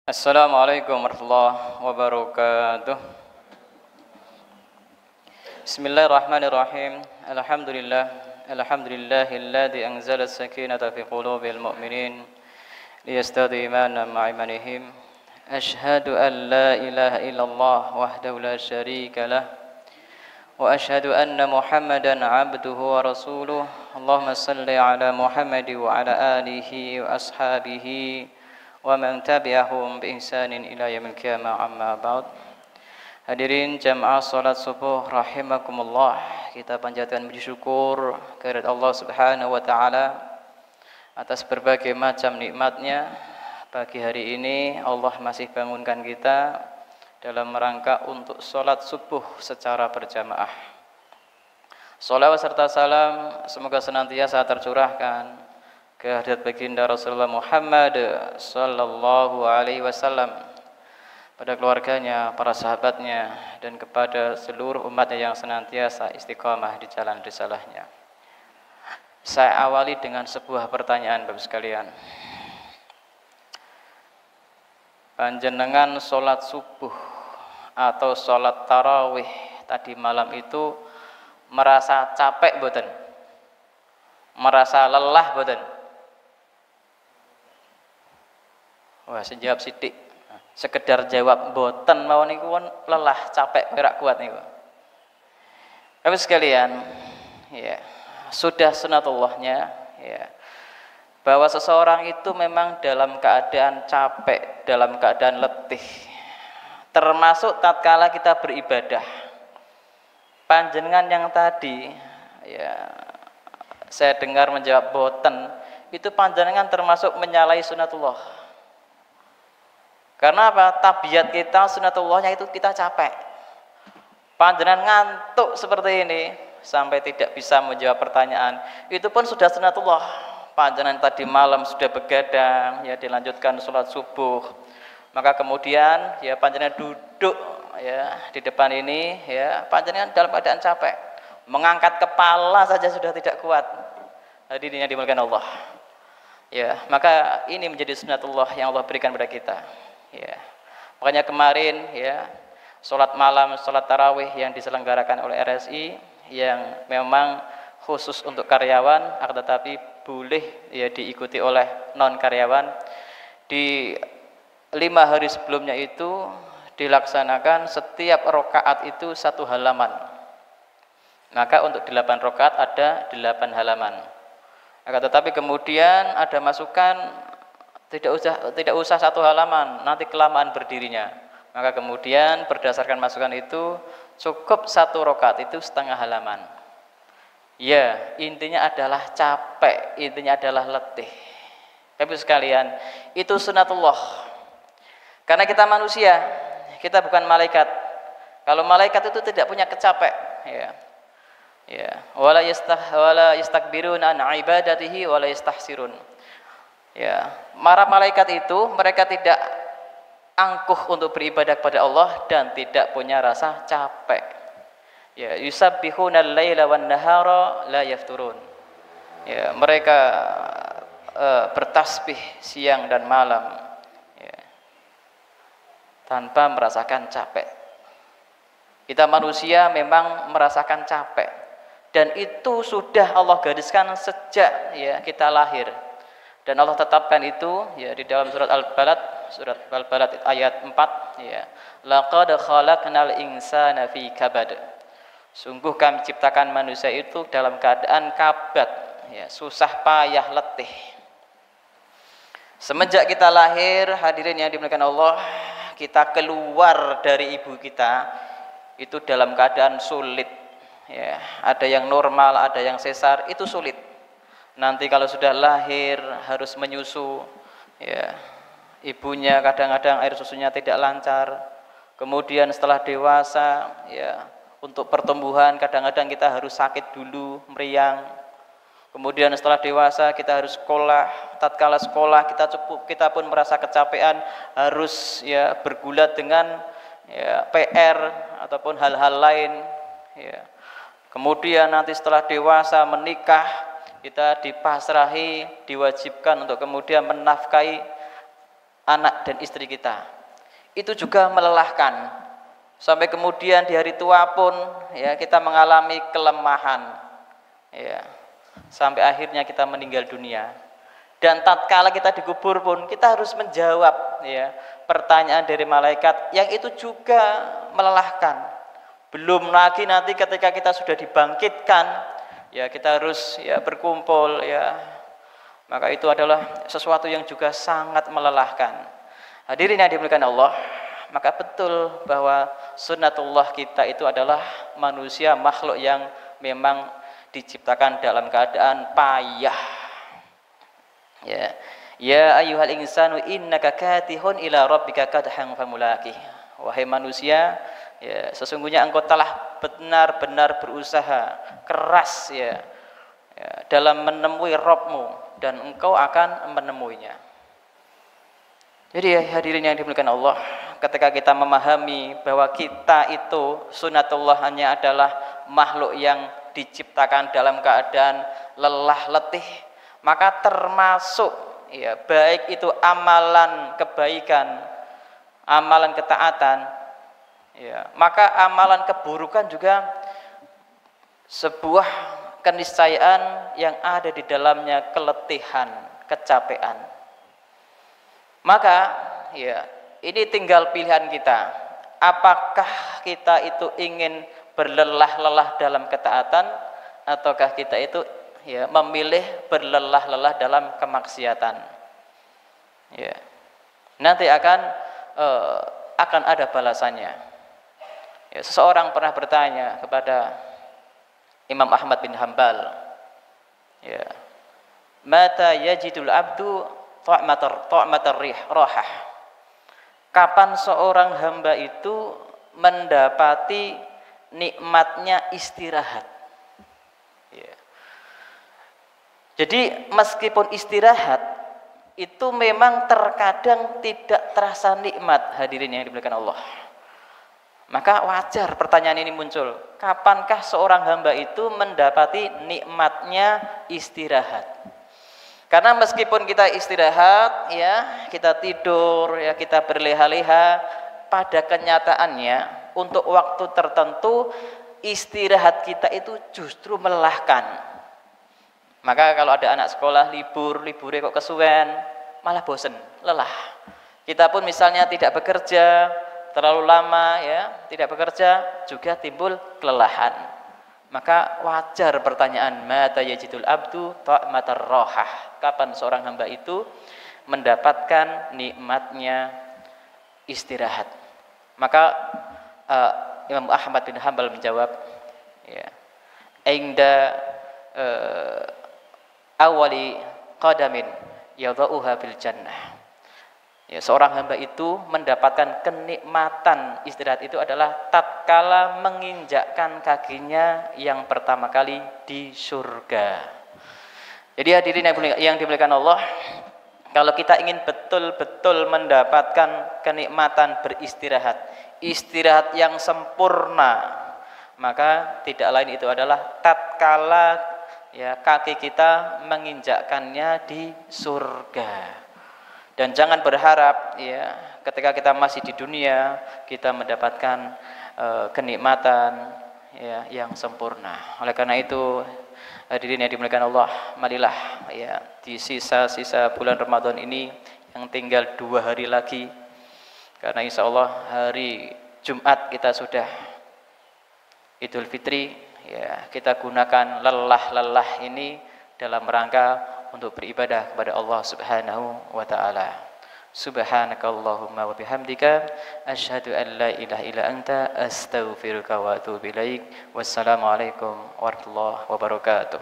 Assalamualaikum warahmatullahi wabarakatuh. Bismillahirrahmanirrahim. Alhamdulillahilladzi anzala as-sakinata fi qulubil mu'minin liyastadi imanan ma'a imanihim. Asyhadu an la ilaha illallah wahdahu la syarika lah wa asyhadu anna Muhammadan 'abduhu wa rasuluh. Allahumma shalli ala Muhammad wa ala alihi wa ashabihi wa man tabi'ahum bi ihsanin ila yaumil qiyamah, amma ba'd. Hadirin jamaah salat subuh rahimakumullah, kita panjatkan puji syukur kehadirat Allah Subhanahu wa taala atas berbagai macam nikmatnya. Pagi hari ini Allah masih bangunkan kita dalam rangka untuk salat subuh secara berjamaah. Shalawat serta salam semoga senantiasa tercurahkan kehadirat baginda Rasulullah Muhammad sallallahu alaihi wasallam, pada keluarganya, para sahabatnya, dan kepada seluruh umatnya yang senantiasa istiqamah di jalan risalahnya. Saya awali dengan sebuah pertanyaan Bapak sekalian. Panjenengan sholat subuh atau sholat tarawih tadi malam itu merasa capek boten? Merasa lelah boten? Wah, sejawab sidik. Sekedar jawab boten mawon niku lelah, capek, ora kuat niku. Bapak sekalian, ya, sudah sunatullahnya, ya, bahwa seseorang itu memang dalam keadaan capek, dalam keadaan letih. Termasuk tatkala kita beribadah. Panjenengan yang tadi, ya, saya dengar menjawab boten, itu panjenengan termasuk menyalahi sunatullah. Karena apa? Tabiat kita, sunatullahnya itu kita capek. Panjenengan ngantuk seperti ini sampai tidak bisa menjawab pertanyaan, itu pun sudah sunatullah. Panjenengan tadi malam sudah begadang, ya, dilanjutkan sholat subuh, maka kemudian ya panjenengan duduk ya di depan ini, ya, panjenengan dalam keadaan capek, mengangkat kepala saja sudah tidak kuat. Hadirin yang dimuliakan Allah, ya, maka ini menjadi sunatullah yang Allah berikan kepada kita. Ya, makanya kemarin, ya, sholat malam, sholat tarawih yang diselenggarakan oleh RSI yang memang khusus untuk karyawan, akan tetapi boleh, ya, diikuti oleh non karyawan. Di 5 hari sebelumnya itu dilaksanakan setiap rakaat itu 1 halaman. Maka untuk 8 rakaat ada 8 halaman. Akan tetapi kemudian ada masukan, tidak usah 1 halaman, nanti kelamaan berdirinya. Maka kemudian berdasarkan masukan itu cukup 1 rakaat itu setengah halaman. Ya, intinya adalah capek, intinya adalah letih. Bapak sekalian, itu sunatullah. Karena kita manusia, kita bukan malaikat. Kalau malaikat itu tidak punya kecapek, ya. Ya, wala yastakbiruna an ibadatihi wala yastahsirun. Ya, para malaikat itu mereka tidak angkuh untuk beribadah kepada Allah dan tidak punya rasa capek. Ya, yusabbihuna al-laila wan nahara la yafturun. Ya, mereka bertasbih siang dan malam, ya, tanpa merasakan capek. Kita manusia memang merasakan capek, dan itu sudah Allah gariskan sejak, ya, kita lahir. Dan Allah tetapkan itu, ya, di dalam surat Al-Balad ayat 4, ya. Laqad khalaqnal insana fi kabad. Sungguh kami ciptakan manusia itu dalam keadaan kabad, ya, susah payah letih. Semenjak kita lahir, hadirin yang dimuliakan Allah, kita keluar dari ibu kita itu dalam keadaan sulit, ya. Ada yang normal, ada yang sesar, itu sulit. Nanti kalau sudah lahir harus menyusu, ya, ibunya kadang-kadang air susunya tidak lancar. Kemudian setelah dewasa, ya, untuk pertumbuhan kadang-kadang kita harus sakit dulu, meriang. Kemudian setelah dewasa kita harus sekolah. Tatkala sekolah kita pun merasa kecapean, harus, ya, bergulat dengan, ya, PR ataupun hal-hal lain, ya. Kemudian nanti setelah dewasa menikah, kita dipasrahi, diwajibkan untuk kemudian menafkahi anak dan istri kita. Itu juga melelahkan. Sampai kemudian di hari tua pun ya kita mengalami kelemahan. Ya. Sampai akhirnya kita meninggal dunia. Dan tatkala kita dikubur pun kita harus menjawab ya pertanyaan dari malaikat yang itu juga melelahkan. Belum lagi nanti ketika kita sudah dibangkitkan ya kita harus ya berkumpul ya. Maka itu adalah sesuatu yang juga sangat melelahkan. Hadirin yang dimuliakan Allah, maka betul bahwa sunnatullah kita itu adalah manusia makhluk yang memang diciptakan dalam keadaan payah. Ya ayyuhal insanu innaka katihun ila rabbika kadhan famulaqih. Wahai manusia, ya sesungguhnya engkau telah benar-benar berusaha keras ya dalam menemui Rabbmu dan engkau akan menemuinya. Jadi ya hadirin yang dimuliakan Allah, ketika kita memahami bahwa kita itu sunnatullah hanya adalah makhluk yang diciptakan dalam keadaan lelah letih, maka termasuk ya baik itu amalan kebaikan, amalan ketaatan ya, maka amalan keburukan juga sebuah keniscayaan yang ada di dalamnya keletihan, kecapean. Maka ya ini tinggal pilihan kita. Apakah kita itu ingin berlelah-lelah dalam ketaatan ataukah kita itu ya memilih berlelah-lelah dalam kemaksiatan. Ya. Nanti akan ada balasannya. Ya, seseorang pernah bertanya kepada Imam Ahmad bin Hanbal, ya, mata yajidul abdu ta'matar rahah. Kapan seorang hamba itu mendapati nikmatnya istirahat? Ya. Jadi meskipun istirahat itu memang terkadang tidak terasa nikmat, hadirin yang dimuliakan Allah. Maka wajar pertanyaan ini muncul. Kapankah seorang hamba itu mendapati nikmatnya istirahat? Karena meskipun kita istirahat, ya kita tidur, ya kita berleha-leha, pada kenyataannya untuk waktu tertentu istirahat kita itu justru melelahkan. Maka kalau ada anak sekolah liburnya kok kesuwen, malah bosen, lelah. Kita pun misalnya tidak bekerja terlalu lama, ya tidak bekerja juga timbul kelelahan. Maka wajar pertanyaan mata yajidul abdu ta'matar rahah. Kapan seorang hamba itu mendapatkan nikmatnya istirahat? Maka Imam Ahmad bin Hanbal menjawab, ya, inda awali qadamin yadha'uha bil jannah. Ya, seorang hamba itu mendapatkan kenikmatan istirahat itu adalah tatkala menginjakkan kakinya yang pertama kali di surga. Jadi hadirin yang dimuliakan Allah, kalau kita ingin betul-betul mendapatkan kenikmatan beristirahat, istirahat yang sempurna, maka tidak lain itu adalah tatkala ya kaki kita menginjakkannya di surga. Dan jangan berharap ya ketika kita masih di dunia kita mendapatkan kenikmatan ya yang sempurna. Oleh karena itu hadirin yang dimuliakan Allah, marilah ya di sisa-sisa bulan Ramadan ini yang tinggal 2 hari lagi, karena insya Allah hari Jumat kita sudah Idul Fitri, ya kita gunakan lelah-lelah ini dalam rangka untuk beribadah kepada Allah Subhanahu wa taala. Subhanakallahumma wa bihamdika asyhadu an la ilaha illa anta astaghfiruka wa atubu ilaik. Wassalamualaikum warahmatullahi wabarakatuh.